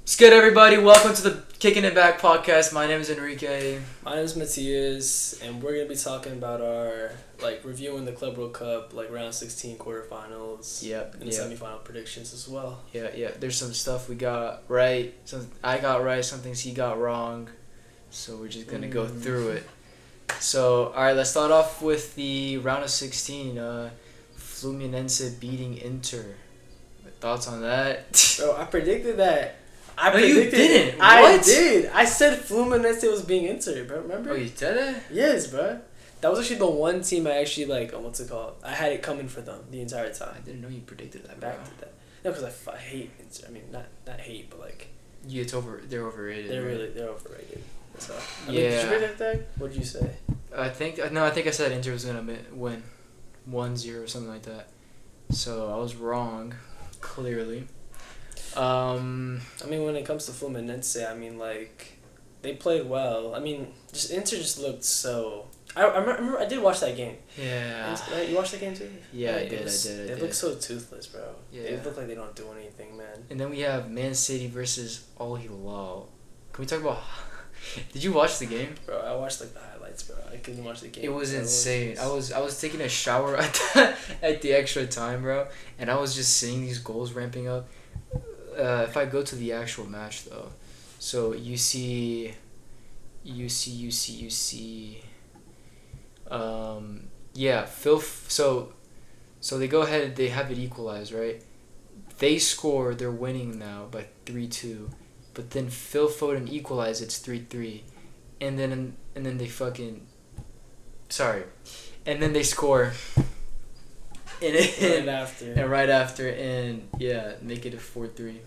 What's good, everybody? Welcome to the KickinItBack Podcast. My name is Enrique. My name is Matthias, and we're gonna be talking about our reviewing the Club World Cup round 16 quarterfinals. And semifinal predictions as well. Yeah. There's some stuff we got right. Some I got right. Some things he got wrong. So we're just gonna go through it. So all right, let's start off with the round of 16. Fluminense beating Inter. Thoughts on that? Bro, I predicted that. You didn't. I What? did. I said Fluminense was being Inter, bro. Remember? Oh, you did it? Yes, bro. That was actually the one team I actually what's it called? I had it coming for them the entire time. I didn't know you predicted that, bro. Back to that. No, because I hate Inter. I mean, not hate, but Yeah, they're overrated. They're overrated. So yeah. Did you predict that? What did you say? I think I said Inter was gonna win 1-0 or something like that. So I was wrong, clearly. I mean, when it comes to Fluminense, they played well. I mean, Inter just looked so. I remember I did watch that game. Yeah. Right? You watched that game too? Yeah, I did. They look so toothless, bro. Yeah. They look like they don't do anything, man. And then we have Man City versus Al Hilal. Can we talk about? Did you watch the game? Bro, I watched the highlights, bro. I couldn't watch the game. It was insane. I was taking a shower at the extra time, bro, and I was just seeing these goals ramping up. If I go to the actual match though, so you see. Phil. So they go ahead. They have it equalized, right? They score. They're winning now by 3-2, but then Phil Foden equalized. It's 3-3, and then they fucking. Sorry, and then they score. Right after, make it a 4-3.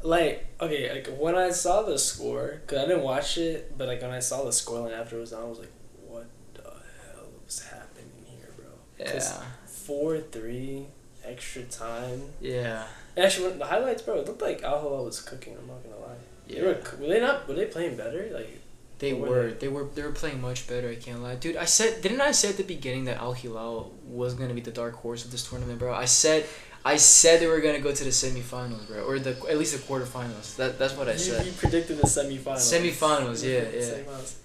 When I saw the score, because I didn't watch it, but when I saw the scoreline after it was on, I was like, what the hell was happening here, bro? Yeah. 4-3, extra time. Yeah. Actually, the highlights, bro, it looked like Al Hilal was cooking, I'm not going to lie. Yeah. Were they playing better? They were playing much better, I can't lie. Dude, didn't I say at the beginning that Al Hilal was going to be the dark horse of this tournament, bro? I said they were gonna go to the semifinals, bro, or at least the quarterfinals. That's what I said. You predicted the semifinals. Semifinals, yeah. Semifinals.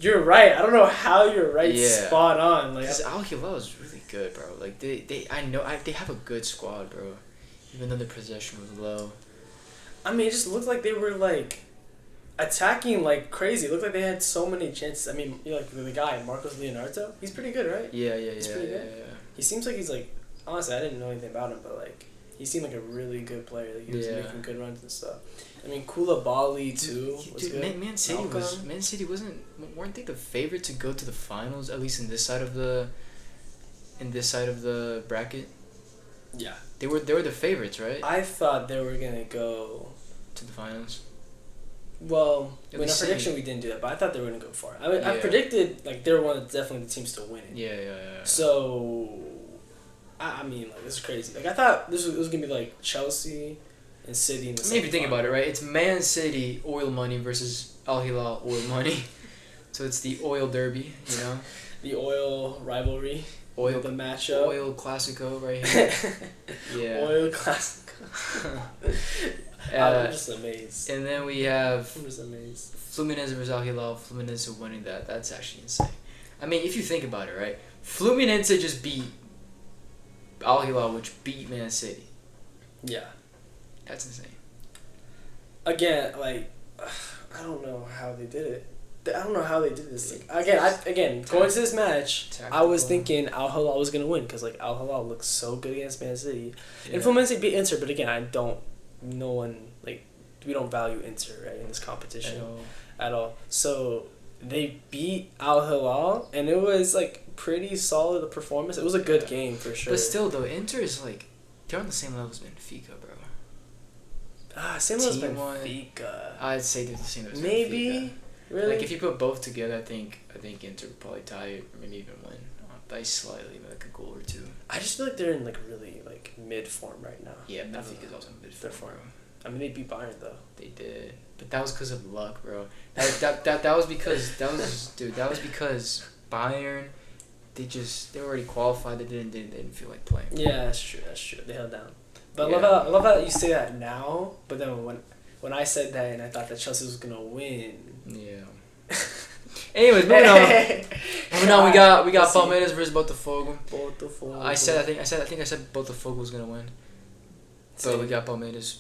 You're right. I don't know how you're right. Yeah. Spot on. Because Al Hilal is really good, bro. They have a good squad, bro. Even though the possession was low. I mean, it just looked like they were attacking like crazy. It looked like they had so many chances. I mean, the guy Marcos Leonardo. He's pretty good, right? Yeah. He's pretty good. Yeah. He seems like he's honestly, I didn't know anything about him, but he seemed like a really good player. He was making good runs and stuff. I mean, Koulibaly too was good. Man City weren't they the favorite to go to the finals, at least in this side of the bracket? Yeah. They were the favorites, right? I thought they were gonna go to the finals. Well, in our prediction we didn't do that, but I thought they were gonna go far. I predicted they were one of definitely the teams to win it. Yeah. So I mean, this is crazy. I thought it was gonna be Chelsea and City in the Maybe think about it, right? It's Man City oil money versus Al Hilal oil money, so it's the oil derby, you know. The oil rivalry. The matchup. Oil Classico right here. Yeah. Oil Classico. I'm just amazed. And then we have. I'm just amazed. Fluminense versus Al Hilal. Fluminense winning that. That's actually insane. I mean, if you think about it, right? Fluminense just beat Al Hilal, which beat Man City. Yeah. That's insane. Again, I don't know how they did it. I don't know how they did this. Going to this match, I was thinking Al Hilal was gonna win because Al Hilal looks so good against Man City. Yeah. And Fluminense beat Inter, but again, we don't value Inter right in this competition at all. So they beat Al Hilal, and it was pretty solid performance. It was a good game for sure. But still, though, Inter is they're on the same level as Benfica, bro. Same level as Benfica. I'd say they're the same level as Maybe. Benfica. Really? If you put both together, I think Inter would probably tie it, or maybe even win by slightly, a goal or two. I just feel they're in really mid form right now. Yeah, Benfica's also in mid form. I mean, they beat Bayern though. They did, but that was because of luck, bro. That was because Bayern, they were already qualified. They didn't feel like playing. Yeah, that's true. They held down. But I love how you say that now. But then when I said that and I thought that Chelsea was gonna win. Yeah. Anyways, moving on. Moving on, we got Palmeiras versus Botafogo. I think I said Botafogo was gonna win. So we got Palmeiras,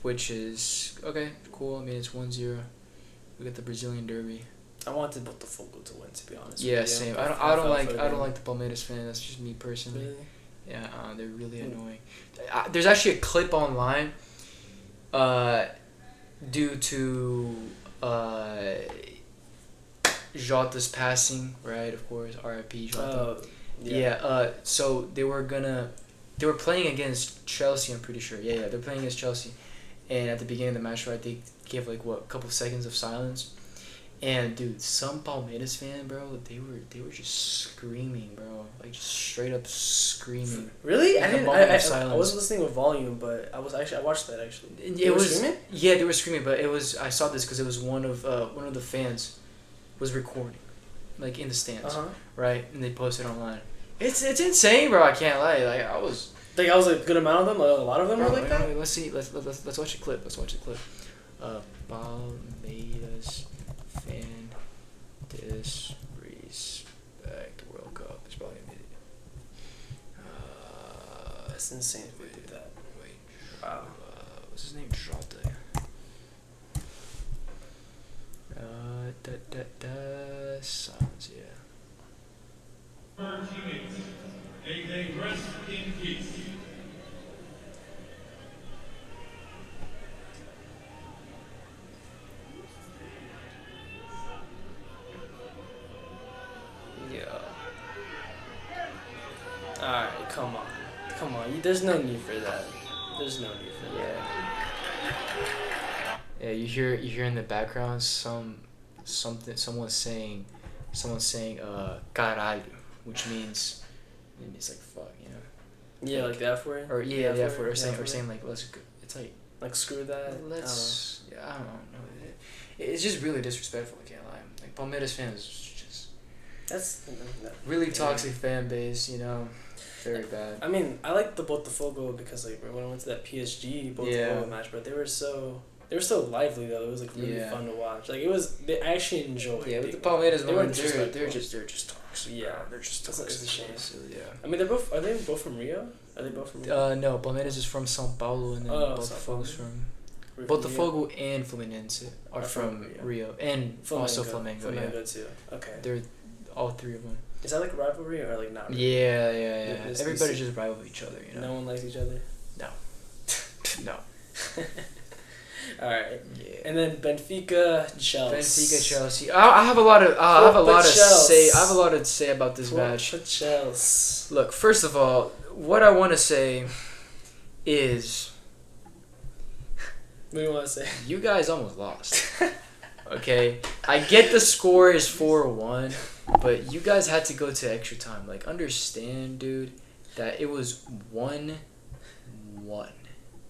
which is okay, cool. I mean, it's 1-0. We got the Brazilian derby. I wanted Botafogo to win, to be honest. Yeah, same. I don't like the Palmeiras fan. That's just me personally. Really? Yeah, they're really annoying. There's actually a clip online. Due to Jota's passing, right? Of course, R.I.P. Jota. Yeah. So they were playing against Chelsea. I'm pretty sure. Yeah. They're playing against Chelsea, and at the beginning of the match, right, they gave a couple seconds of silence. And dude, some Palmeiras fan, bro, they were just screaming, bro, like just straight up screaming. Really? I wasn't listening with volume, but I watched that actually. They were screaming? Yeah, they were screaming, but I saw this because it was one of the fans was recording, like in the stands, right, and they posted online. It's insane, bro. I can't lie. Like I was a good amount of them. Like, a lot of them were like that. Let's see. Let's watch the clip. Palmeiras fan disrespect World Cup. It's probably gonna be. That's insane if they did that. Wait. Wow. What's his name? Jota. Silence. Yeah. Teammates, may they rest in peace. Alright, come on. There's no need for that. Yeah, you hear in the background someone's saying caralho, which means like fuck, you know. Yeah, like the F word. Or the F word, or saying like let's go. It's like screw that. I don't know. It's just really disrespectful. I can't lie. Like Palmeiras fans, just really toxic fan base. You know. Very bad. I mean, I like the Botafogo because like when I went to that PSG Botafogo match, but they were so lively though. It was like really fun to watch. Like I actually enjoyed. Yeah, but the Palmeiras they're just toxic. Yeah, they're just toxic. It's a shame. Yeah. I mean, are they both from Rio? Are they both from Rio? No, Palmeiras is from São Paulo, and then Botafogo's from. Botafogo and Fluminense are from Rio, and also Flamengo. Flamengo too. Okay. They're all three of them. Is that like a rivalry or like not? Really? Yeah. Everybody just rival each other, you know. No one likes each other. No. No. All right. Yeah. And then Benfica Chelsea. I have a lot to say about this match. Chelsea. Look, first of all, what I want to say is. What do you want to say? You guys almost lost. Okay, I get the score is 4-1, but you guys had to go to extra time. Like, understand, dude, that it was 1-1.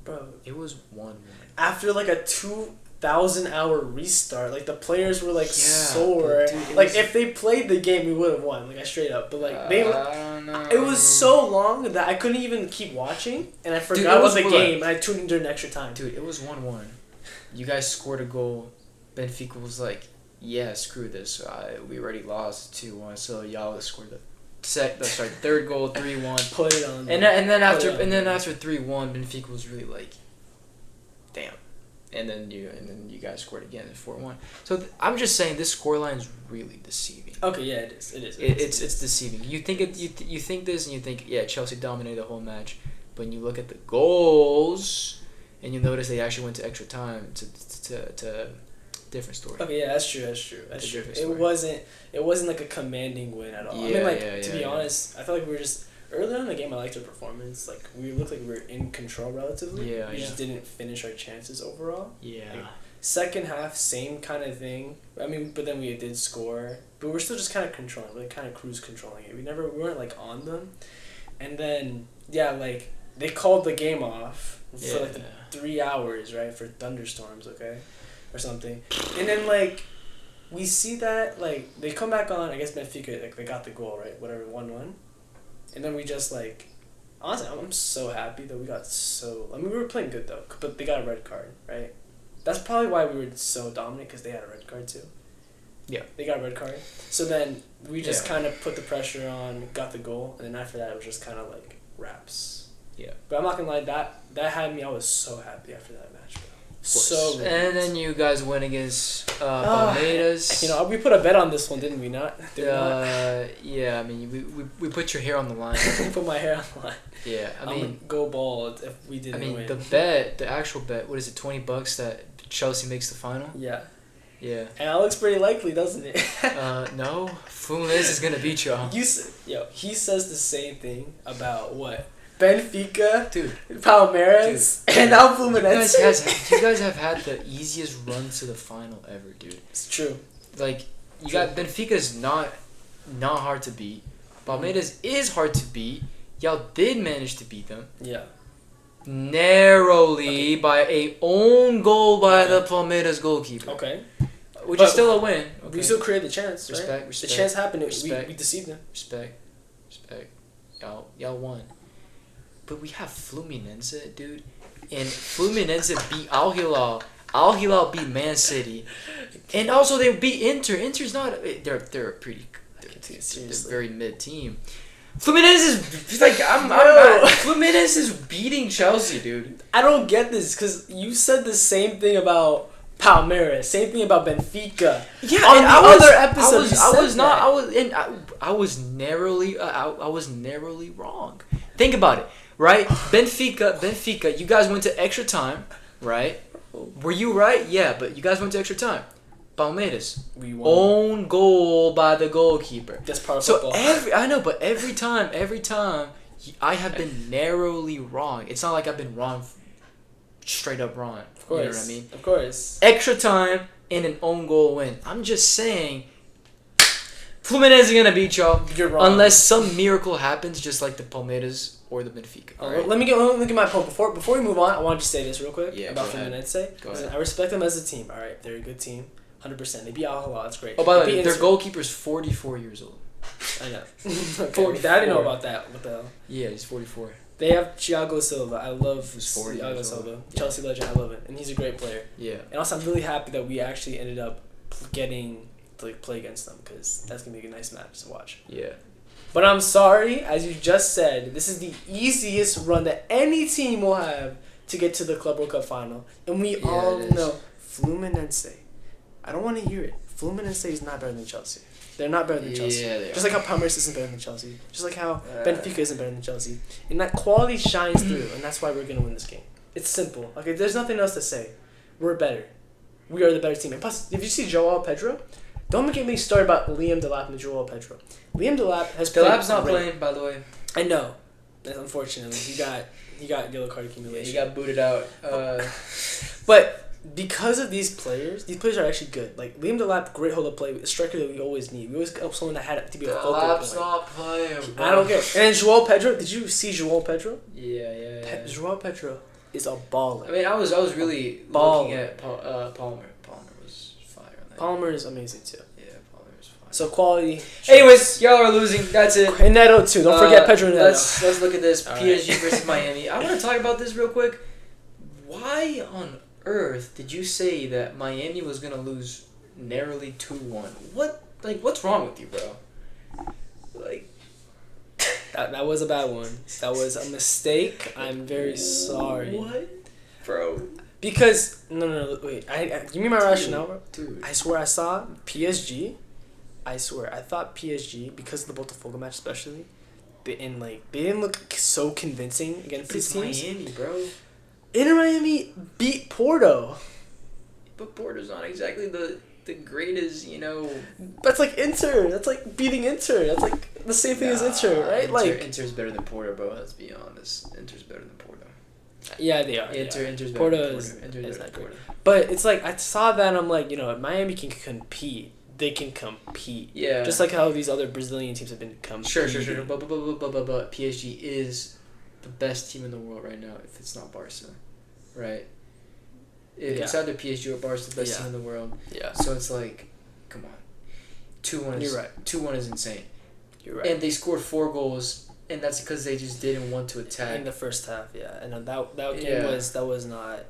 Bro, it was 1-1. After like a 2,000-hour restart, like the players were like sore. Dude, like if they played the game, we would have won. Like I straight up, but like I don't know. It was so long that I couldn't even keep watching, and I forgot about the game, and I tuned in during extra time. Dude, it was 1-1. You guys scored a goal. Benfica was like, yeah, screw this. We already lost 2-1, so y'all scored the third goal, 3-1. Put it on. And then after 3-1, Benfica was really like, damn. And then you guys scored again at 4-1. So I'm just saying this scoreline is really deceiving. Okay, yeah, it is. It's deceiving. You think you think this and you think Chelsea dominated the whole match, but when you look at the goals and you notice they actually went to extra time to different story. Okay, yeah, that's true. It wasn't like a commanding win at all. Yeah, I mean, to be honest, I felt like we were just earlier in the game. I liked our performance. Like we looked like we were in control relatively. Yeah, we just didn't finish our chances overall. Yeah. Like, second half, same kind of thing. I mean, but then we did score, but we're still just kind of controlling. We're like kind of cruise controlling it. We weren't like on them, and then like they called the game off for like the 3 hours, right, for thunderstorms. Okay. Or something, and then like we see that like they come back on. I guess Benfica like they got the goal, right, whatever, 1-1, and then we just like Honestly, I'm so happy that we got so... I mean, we were playing good, though, but they got a red card, right? That's probably why we were so dominant, because they had a red card, too. Yeah. They got a red card. So then we just kind of put the pressure on, got the goal, and then after that, it was just kind of like wraps. Yeah. But I'm not going to lie, that had me... I was so happy after that match, bro. So good. And then you guys win against Palmeiras. You know, we put a bet on this one, didn't we not? Yeah, I mean, we put your hair on the line. Put my hair on the line. Yeah, I mean... I'm gonna go bald if we didn't win. the actual bet, what is it, $20 that Chelsea makes the final? Yeah. Yeah. And that looks pretty likely, doesn't it? No. Fluminense is gonna beat y'all. He says the same thing about what? Benfica, dude, Palmeiras, and now Fluminense. You guys have had the easiest run to the final ever, dude. It's true. Like, you got Benfica's not hard to beat. Palmeiras is hard to beat. Y'all did manage to beat them. Yeah. Narrowly by a own goal by the Palmeiras goalkeeper. Okay. Which is still a win. Okay. We still created the chance, right? Respect. The chance happened. We deceived them. Respect. Y'all won. But we have Fluminense, dude. And Fluminense beat Al Hilal. Al Hilal beat Man City. And also they beat Inter. Inter's not... They're a pretty... They're very mid team. Fluminense is... Like, Fluminense is beating Chelsea, dude. I don't get this, because you said the same thing about Palmeiras. Same thing about Benfica. Yeah, on the other episode, I was narrowly wrong. Think about it. Right? Benfica, you guys went to extra time, right? Were you right? Yeah, but you guys went to extra time. Palmeiras, we won. Own goal by the goalkeeper. That's part of football. I know, but every time, I have been narrowly wrong. It's not like I've been wrong, straight up wrong. Of course. You know what I mean? Of course. Extra time and an own goal win. I'm just saying, Fluminense is gonna beat y'all. You're wrong. Unless some miracle happens, just like the Palmeiras or the Benfica. Right? Let me get my point. Before we move on, I want to say this real quick about Fluminense. Go ahead. I respect them as a team. All right, they're a good team, 100%. They beat Al Hilal. That's great. Oh, by the way, their goalkeeper's 44 years old. I know. Okay. I didn't know about that. What the hell? Yeah, he's 44. They have Thiago Silva. I love Thiago Silva. Chelsea legend. I love it, and he's a great player. Yeah. And also, I'm really happy that we actually ended up getting to play against them, because that's gonna be a nice match to watch. Yeah. But I'm sorry, as you just said, this is the easiest run that any team will have to get to the Club World Cup final, and we all know Fluminense. I don't want to hear it. Fluminense is not better than Chelsea. They're not better than Chelsea. Yeah, they just like how Palmeiras isn't better than Chelsea. Just like how Benfica isn't better than Chelsea. And that quality shines through, and that's why we're going to win this game. It's simple. Okay, there's nothing else to say. We're better. We are the better team. And plus, if you see Joao Pedro, don't get me started about Liam Delap and Joao Pedro. Liam Delap has played. Delap's not playing, by the way. I know. Unfortunately, he got yellow card accumulation. Yeah, he got booted out. But because of these players are actually good. Like Liam Delap, great hold up play, a striker that we always need. We always get someone that had to be a focal point. Delap's not playing, bro. I don't care. And then Joao Pedro, did you see Joao Pedro? Yeah. Joao Pedro is a baller. I mean, I was really looking at Palmer. Palmer was fire on that. Palmer is amazing too. Yeah, Palmer was fire. So quality. Anyways, y'all are losing. That's it. And Neto too. Don't forget Pedro Neto. Let's look at this. All PSG right. versus Miami. I want to talk about this real quick. Why on earth did you say that Miami was gonna lose narrowly 2-1? What's wrong with you, bro? Like, that was a bad one. That was a mistake. I'm very sorry. What, bro? Because no, wait. Give me my rationale, bro. Dude, I swear I saw PSG. I swear I thought PSG, because of the Botafogo match especially, they didn't look so convincing against these teams. Miami, bro. Inter Miami beat Porto. But Porto's not exactly the greatest, you know. That's like Inter. That's like beating Inter. That's like the same thing as Inter, right? Inter's better than Porto, bro. Let's be honest. Inter's better than Porto. Yeah, they are. Inter's better Porto than Porto. is Inter's not better than great. Porto. But it's like I saw that and I'm like, Miami can compete. They can compete. Yeah. Just like how these other Brazilian teams have been competing. Sure. But PSG is the best team in the world right now. If it's not Barca, right? It's either PSG or Barca, the best team in the world. Yeah. So it's like, come on, 2-1 is You're right. 2-1 is insane. You're right. And they scored 4 goals And that's because they just didn't want to attack. In the first half, yeah. And that game Yeah. was not...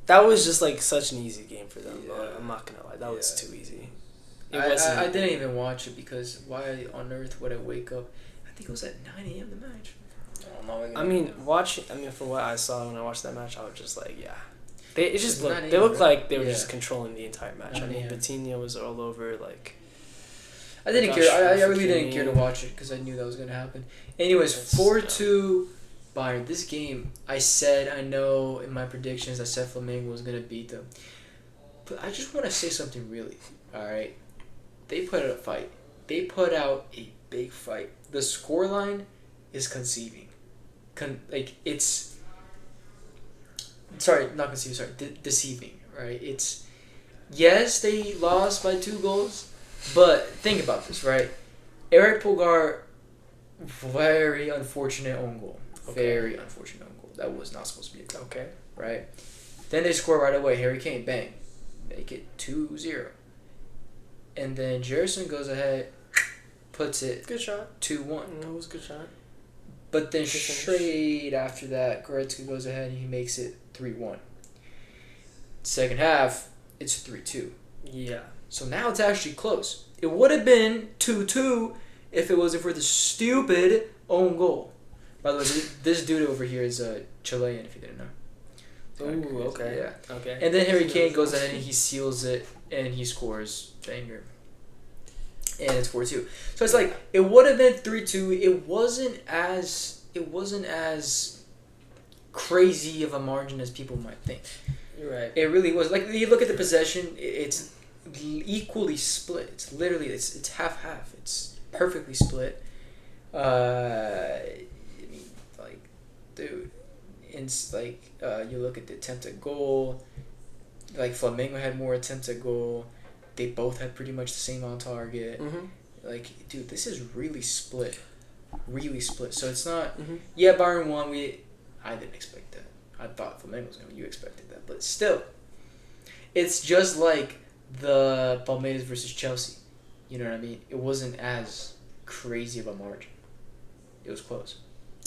That was just, like, such an easy game for them. Yeah. I'm not going to lie. That was too easy. I didn't even watch it because why on earth would I wake up? I think it was at 9 a.m. the match. I mean, from what I saw when I watched that match, I was just like, yeah. They It looked like they were Yeah. just controlling the entire match. I mean, Batinha was all over, like... I didn't Gosh, care. I for really didn't Kickin. care to watch it because I knew that was going to happen. Anyways, 4-2 Bayern. This game, I know in my predictions, I said Flamengo was going to beat them. But I just want to say something really. All right? They put out a fight. They put out a big fight. The scoreline is conceiving. It's... Sorry, not conceiving. Sorry, deceiving, right? It's... Yes, they lost by 2 goals. But think about this, right? Eric Pulgar, very unfortunate own goal. Okay. Very unfortunate own goal. That was not supposed to be a goal. Okay. Right? Then they score right away. Harry Kane, bang. Make it 2-0. And then Jerison goes ahead, puts it Good shot. 2-1. It was a good shot. But then Good finish. straight after that, Goretzka goes ahead and he makes it 3-1. Second half, it's 3-2. Yeah. So now it's actually close. It would have been 2-2 if it wasn't for the stupid own goal. By the way, this dude over here is Chilean, if you didn't know. Ooh, okay. Yeah. Okay. And then Harry Kane goes ahead and he seals it and he scores banger. And it's 4-2. So it's like it would have been 3-2. It wasn't as crazy of a margin as people might think. You're right. It really was. Like you look at the possession, it's equally split. It's literally it's half. It's perfectly split. I mean, like, dude, it's like you look at the attempted goal. Like Flamengo had more attempts at goal. They both had pretty much the same on target. Mm-hmm. Like, dude, this is really split. Really split. So it's not. Mm-hmm. Yeah, Bayern won. I didn't expect that. I thought Flamengo was gonna. You expected that, but still, it's just like the Palmeiras versus Chelsea. You know what I mean? It wasn't as crazy of a margin. It was close.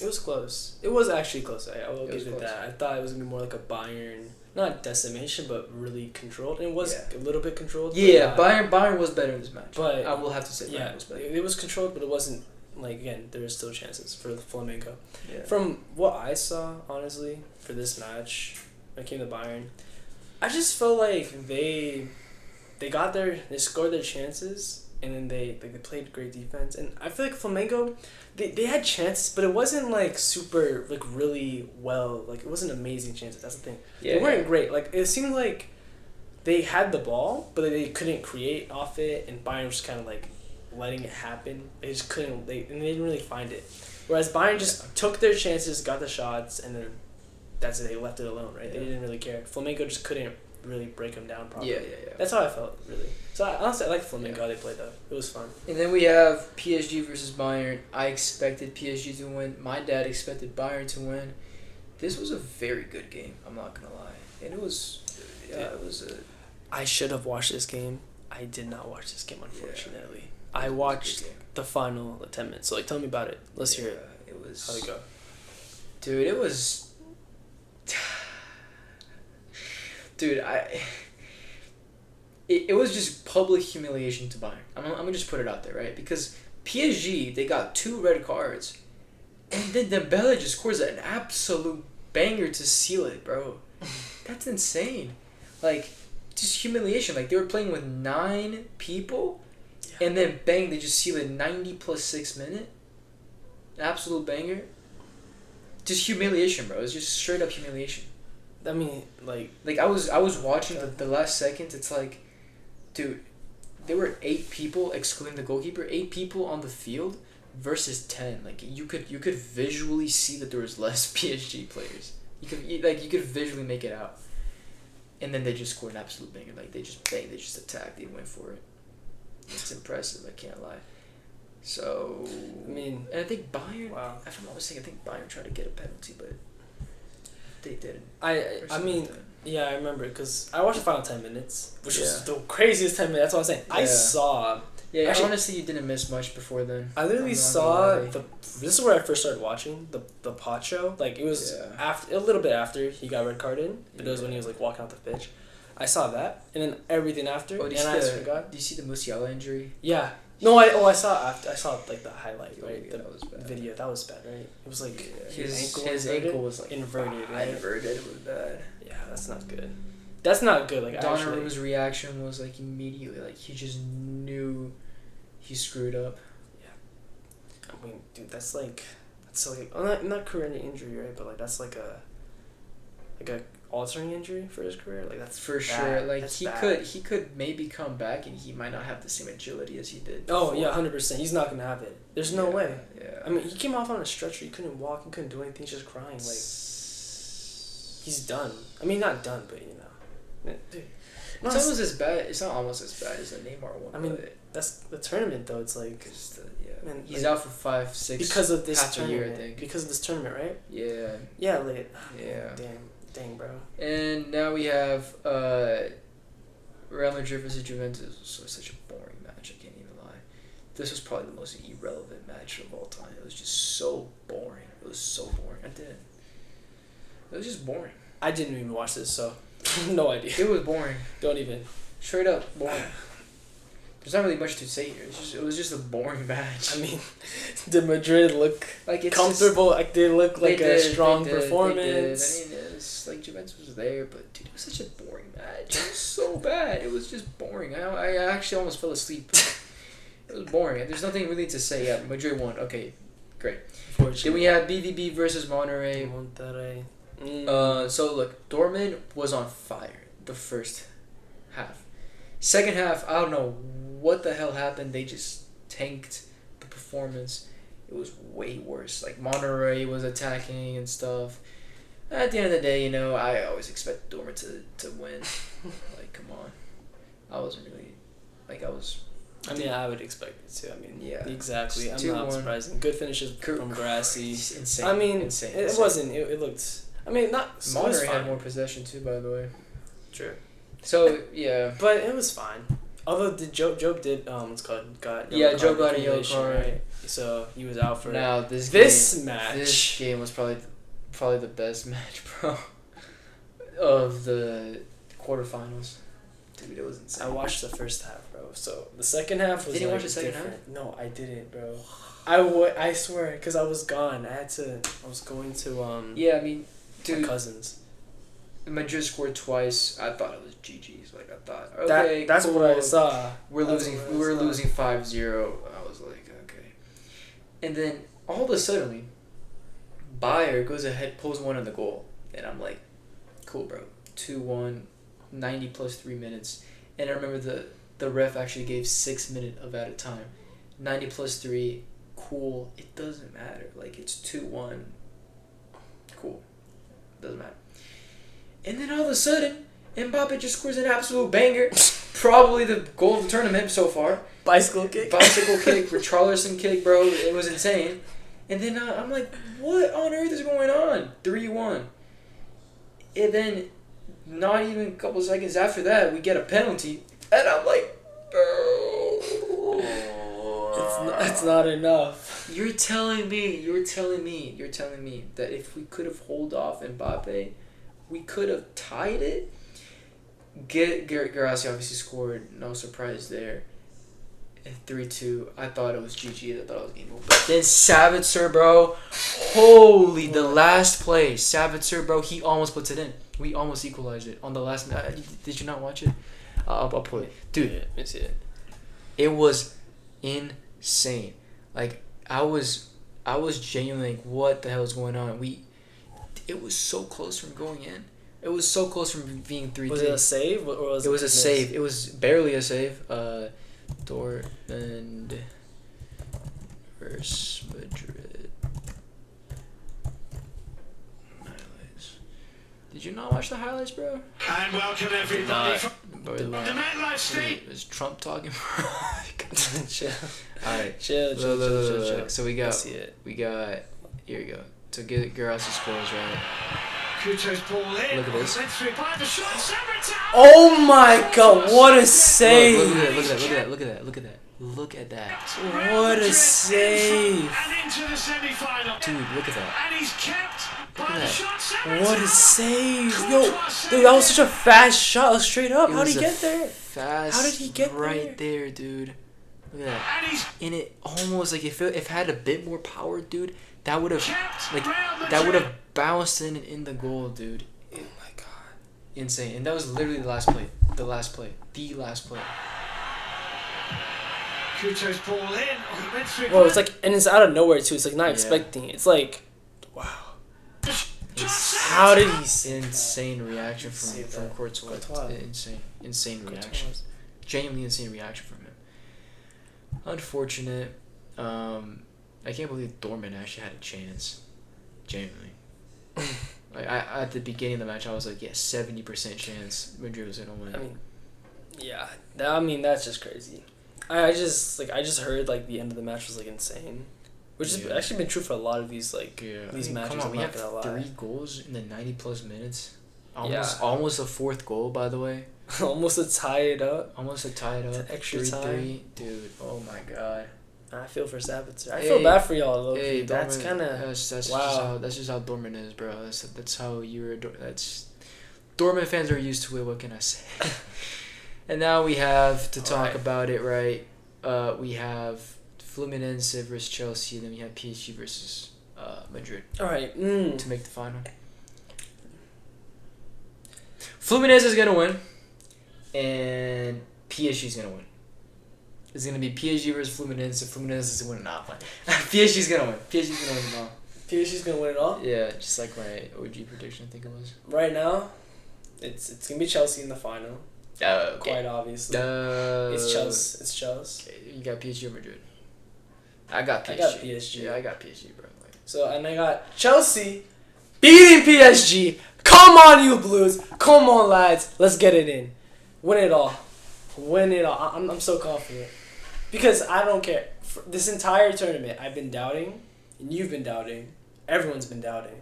It was close. It was actually close. I will It was give it close. that. I thought it was gonna be more like a Bayern, not decimation, but really controlled. And it was a little bit controlled. Yeah, but Bayern was better in this match. But I will have to say Bayern yeah, was better. it was controlled, but it wasn't like, again, there were still chances for the Flamengo. Yeah. From what I saw, honestly, for this match, when it came to Bayern, I just felt like they scored their chances, and then they played great defense. And I feel like Flamengo, they had chances, but it wasn't like super, like really well, like it wasn't amazing chances. That's the thing. Yeah, they weren't great. Like it seemed like they had the ball, but they couldn't create off it, and Bayern was kind of like letting it happen. They just couldn't. And they didn't really find it. Whereas Bayern just took their chances, got the shots, and then that's it. They left it alone, right? Yeah. They didn't really care. Flamengo just couldn't really break them down properly. Yeah. That's how I felt, really. So honestly, I like Flamengo how they played though. It was fun. And then we have PSG versus Bayern. I expected PSG to win. My dad expected Bayern to win. This was a very good game. I'm not gonna lie, and it was. Yeah, it was a. I should have watched this game. I did not watch this game, unfortunately. Yeah. I watched the final 10 minutes. So like, tell me about it. Let's hear it. It was. How'd it go? Dude, it was. Dude, It was just public humiliation to Bayern. I'm gonna just put it out there, right? Because PSG, they got 2 red cards, and then Dembele just scores an absolute banger to seal it, bro. That's insane. Like, just humiliation. Like, they were playing with 9 people, and then bang, they just seal it 90 plus 6 minute. Absolute banger. Just humiliation, bro. It's just straight up humiliation. I mean, like I was watching the last seconds. It's like, dude, there were 8 people, excluding the goalkeeper, 8 people on the field versus 10. Like you could visually see that there was less PSG players. You could visually make it out. And then they just scored an absolute banger. Like they just attacked, they went for it. It's impressive, I can't lie. So I mean, and I think Bayern, wow. if I'm not mistaken, I think Bayern tried to get a penalty, but they didn't. I mean, yeah, I remember because I watched the final 10 minutes, which was Yeah. the craziest 10 minutes. That's what I'm saying. I Yeah. saw Yeah, Actually, honestly, you didn't miss much before then. I literally saw this is where I first started watching the pot show. Like it was after a little bit after he got red carded, but it was when he was like walking out the pitch. I saw that, and then everything after, and I just forgot. Do you see the Musiala injury? Yeah. No, I saw like the highlight, right? That was bad. Video. That was bad, right? It was like his ankle was like inverted, right? Inverted. It was bad. Yeah, that's not good. That's not good. Like Donnaruma's reaction was like immediately, like he just knew he screwed up. Yeah. I mean, dude, that's like not career injury, right? But like that's like a altering injury for his career. Like that's for bad. sure. Like that's he could maybe come back and he might not have the same agility as he did. Oh yeah, 100%. He's not gonna have it. There's no way. Yeah. I mean, he came off on a stretcher. He couldn't walk. He couldn't do anything. He's just crying. Like he's done. I mean, not done, but you know. Dude, it's almost as bad. It's not almost as bad as the Neymar one. I mean, that's the tournament though. It's like, man, he's out for 5-6 because of this half tournament. a year, I think. Because of this tournament, right? Yeah. Yeah, like yeah. Dang, bro. And now we have Real Madrid versus Juventus. It was such a boring match. I can't even lie. This was probably the most irrelevant match of all time. It was just so boring. It was so boring. It was just boring. I didn't even watch this, so no idea. It was boring. Don't even. Straight up boring. There's not really much to say here. It was just a boring match. I mean, did Madrid look like it's comfortable? Like they look like a strong performance. They did. I mean, it's like Juventus was there, but dude, it was such a boring match. It was so bad. It was just boring. I actually almost fell asleep. It was boring. There's nothing really to say. Yeah, Madrid won. Okay, great. Then we had BVB versus Monterrey. So look, Dortmund was on fire the first half. Second half, I don't know what the hell happened. They just tanked the performance. It was way worse. Like Monterrey was attacking and stuff. At the end of the day, you know, I always expect Dortmund to win. Like, come on. I wasn't really I mean, I would expect it to. I mean, yeah, exactly. I'm not surprised. Good finishes from Grassy. Insane. I mean, insane. It wasn't. It looked. I mean, not. Monterrey had more possession too, by the way. True. So yeah, but it was fine. Although Job did what's called got Joe got a yellow card, right? So he was out for now this match. This game was probably the best match, bro, of the quarterfinals. Dude, it was insane. I watched the first half, bro. So the second half was. Did you watch the second half? No, I didn't, bro. I swear, because I was gone. I was going to Yeah, I mean, dude. My cousins. Madrid scored twice. I thought it was GG's. Like I thought, okay, that's cool. what I saw. We were losing 5-0. I was like, okay. And then all of a sudden, Bayer goes ahead, pulls one in the goal, and I'm like, cool, bro. 2-1, 90 plus 3 minutes, and I remember the ref actually gave 6 minutes of added time. 90 plus 3, cool. It doesn't matter. Like it's 2-1, cool. Doesn't matter. And then all of a sudden, Mbappe just scores an absolute banger. Probably the goal of the tournament so far. Bicycle kick, Richarlison kick, bro. It was insane. And then I'm like, what on earth is going on? 3-1. And then, not even a couple seconds after that, we get a penalty. And I'm like, bro. It's not enough. You're telling me that if we could have held off Mbappe, we could have tied it. Garassi obviously scored. No surprise there. At 3-2, I thought it was GG. I thought it was game over. But then Savitzer, bro. Holy, the last play. Savitzer, bro, he almost puts it in. We almost equalized it on the last. Did you not watch it? I'll pull it. Dude, let me see it. It was insane. Like, I was genuinely like, what the hell is going on? It was so close from going in. It was so close from being 3-3. Was it a save? Or was it was a save. It was barely a save. Dortmund versus Madrid. Highlights. Did you not watch the highlights, bro? And welcome everybody. The MetLife Street. Is Trump talking? Chill. All right. Chill. So we got. Here we go. To get Garassi scores right. Couto's ball in. Look at this. Oh my god, what a save! Look at that. Look at that. What a save. And into the semi-final. Dude, look at that. And he's kept by the that. shot setter. What a save. Yo, dude, that was such a fast shot. Straight up. It How did was he a get there? Fast. How did he get right there, dude? Look at that. And he's And it almost like if it had a bit more power, dude, that would have kept like Real that would Madrid. have bounced in the goal, dude. Oh my god. Insane. And that was literally the last play. The last play. Couto's ball in. Oh, it went through. Bro, it's like, and it's out of nowhere too. It's like not Yeah. expecting it. It's like, wow. Just How did he save Insane reaction Save from that. Courtois. Courtois. Insane that? reaction. Genuinely insane reaction from him. Unfortunate. I can't believe Dortmund actually had a chance. Genuinely. Like at the beginning of the match, I was like, yeah, 70% chance Madrid was gonna win. I mean, yeah. That's just crazy. I just heard like the end of the match was like insane, which has Yeah. actually been true for a lot of these these matches. Come on, I'm we not have gonna lie. 3 goals in the 90+ minutes. Yeah. Almost a 4th goal, by the way. Almost to tie it up. Almost to tie it up. To extra 3-3. Dude, oh my god. I feel for Sabitzer. I Hey, feel bad for y'all, low Hey, key. That's Dortmund- kind of wow. That's just how Dortmund is, bro. That's how you're. That's Dortmund fans are used to it. What can I say? And now we have to talk Alright. about it, right? We have Fluminense versus Chelsea, and then we have PSG versus Madrid All right. to make the final. Fluminense is gonna win, and PSG is gonna win. It's gonna be PSG versus Fluminense. If Fluminense is winning, nah, fine. PSG's gonna win. PSG's gonna win them all. PSG's gonna win it all. Yeah, just like my OG prediction, I think it was. Right now, it's gonna be Chelsea in the final. Quite obviously. It's Chelsea. It's Chelsea. Okay, you got PSG or Madrid? I got PSG. I got PSG. Yeah, I got PSG, bro. Like, So, and I got Chelsea beating PSG. Come on, you Blues. Come on, lads. Let's get it in. Win it all. Win it all. I'm so confident. Because I don't care. For this entire tournament, I've been doubting, and you've been doubting. Everyone's been doubting.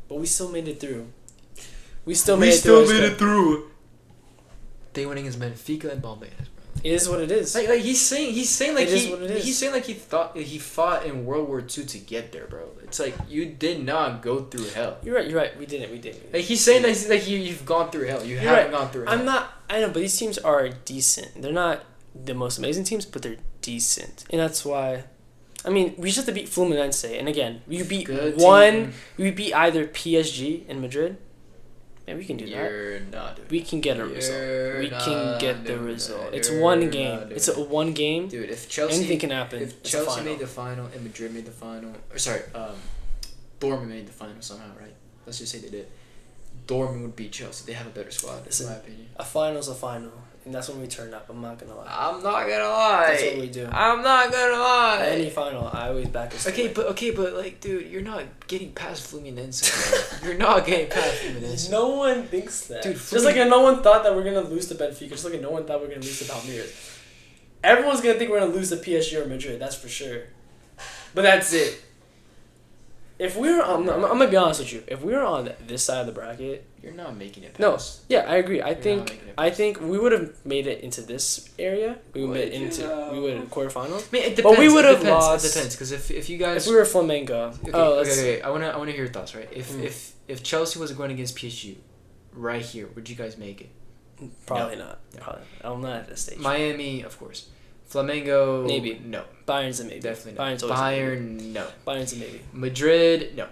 But we still made it through. We still made it through. They winning is Benfica and Palmeiras, bro. It is what it is. Like he's saying like It is what it is. he's saying like he fought in World War II to get there, bro. It's like you did not go through hell. You're right. We didn't. Like he's saying that like you've gone through hell. You haven't gone through hell. I'm not. I know, but these teams are decent. They're not the most amazing teams, but they're decent, and that's why. I mean, we just have to beat Fluminense, and again, we beat Good one. team. We beat either PSG and Madrid. Man, we can do that. You're not doing We can get a result. We can get the doing result. that. It's You're one not game. doing It's a one game. Dude, if Chelsea Anything can happen. If It's a Chelsea final. made the final and Madrid made the final, or sorry, Dortmund made the final somehow, right? Let's just say they did. Dortmund would beat Chelsea. They have a better squad, Listen, in my opinion. A final's a final, and that's when we turn up. I'm not gonna lie. I'm not gonna lie. That's what we do. I'm not gonna lie. Any final, I always back us. Okay, but like, dude, you're not getting past Fluminense. Bro. You're not getting past Fluminense. No one thinks that. Dude, Just like no one thought that we're gonna lose to Benfica. Just like no one thought we are gonna lose to Palmeiras. Everyone's gonna think we're gonna lose to PSG or Madrid. That's for sure. But that's it. If we were, I'm gonna be honest with you. If we were on this side of the bracket, You're not making it no, past. yeah, I agree. I You're not think making it I past. think we would have made it into this area. We would Would made you into know? we would quarterfinals. I mean, it But depends. we would have it depends. lost- It depends, because if you guys If we were Flamengo, okay. I wanna hear your thoughts, right? Mm. If Chelsea was going against PSG, right here, would you guys make it? probably No. not. No. Probably. I'm not at this stage. Miami, of course. Flamengo, Maybe. no, Bayern's a maybe. definitely not. Bayern's always a maybe. Bayern, no. Bayern's a maybe. Madrid, no.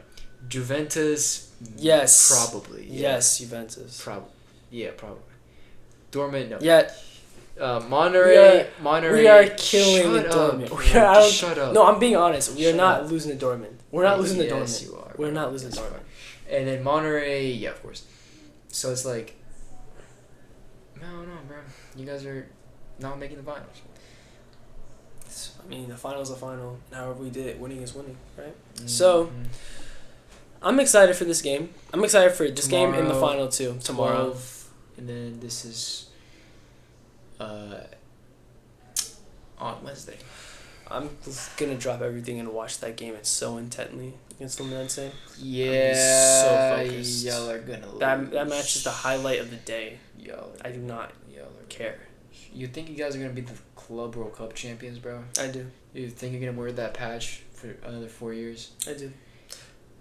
Juventus, Yes. probably. Yeah. Yes, Juventus. Probably. Yeah, probably. Dortmund, no. Yeah, Monterrey, we are killing shut the up, Dortmund. bro. We are, I don't- Shut up. No, I'm being honest. We are Shut not up. losing to Dortmund. We're not losing to Yes, Dortmund. you are. We're bro. not losing Yes, to you Dortmund. are. And then Monterrey, yeah, of course. So it's like, I don't know, bro. You guys are not making the finals. I mean, the final's a final. However we did it, winning is winning, right? So, Mhm. I'm excited for this game. I'm excited for this game and the Tomorrow, final too. Tomorrow. 12, and then this is on Wednesday. I'm gonna drop everything and watch that game so intently against Fluminense. Yeah, so focused. y'all are gonna lose. That match is the highlight of the day. Y'all, I do not y'all are care. You think you guys are gonna be the Club World Cup champions, bro? I do. You think you're gonna wear that patch for another 4 years? I do.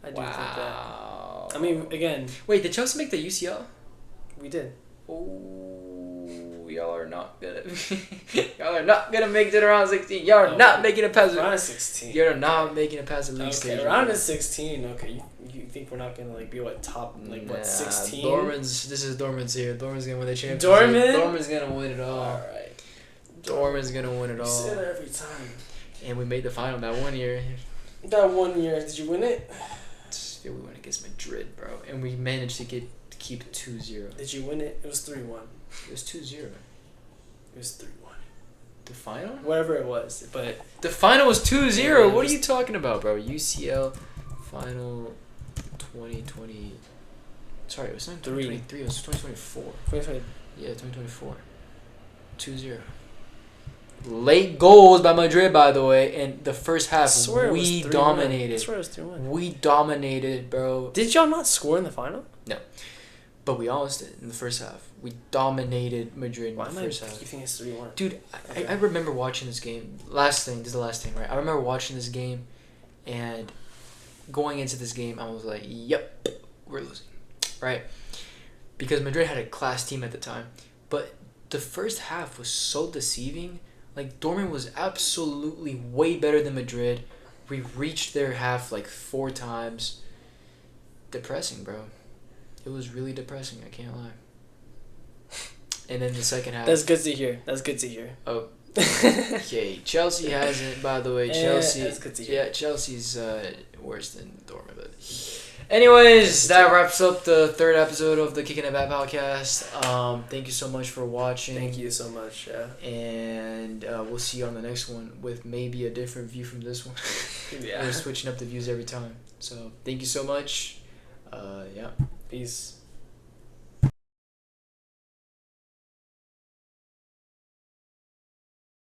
I do Wow. think that. I mean, again, Wait, did Chelsea make the UCL? we did. Oh, y'all are not gonna. Y'all are not gonna make it to the round 16. Y'all are not making it past. Round of 16. You're not making it past the league stage. Okay, round of 16. Okay, you think we're not gonna like be top 16? Dortmund's. This is Dortmund's here. Dortmund's gonna win the championship. Dortmund's gonna win it all. All right. Dortmund's gonna win it all. You say that every time. And we made the final that 1 year. That 1 year, did you win it? Yeah, we went against Madrid, bro, and we managed to keep 2-0. Did you win it? It was 3-1. It was 2-0. It was 3-1. The final? Whatever it was, but the final was 2-0. Yeah, What are you talking about, bro? UCL final 2020. Sorry, it was not 2023. It was 2024. 2020. Yeah, 2024. 2-0. Late goals by Madrid, by the way, and the first half we dominated. I swear it was 3-1. We dominated, bro. Did y'all not score in the final? No, but we almost did in the first half. We dominated Madrid in the first half. You think it's 3-1? Dude, I remember watching this game. This is the last thing, right? I remember watching this game, and going into this game, I was like, "Yep, we're losing," right? Because Madrid had a class team at the time, but the first half was so deceiving. Like, Dortmund was absolutely way better than Madrid. We reached their half like 4 times. Depressing, bro. It was really depressing, I can't lie. And then the second half... That's good to hear. That's good to hear. Oh. Okay, Chelsea hasn't, by the way. Chelsea... That's good to hear. Yeah, Chelsea's worse than Dortmund, but... Anyways, that wraps up the 3rd episode of the KickinItBack Podcast. Thank you so much for watching. Thank you so much, yeah. And we'll see you on the next one with maybe a different view from this one. Yeah. We're switching up the views every time. So, thank you so much. Yeah. Peace.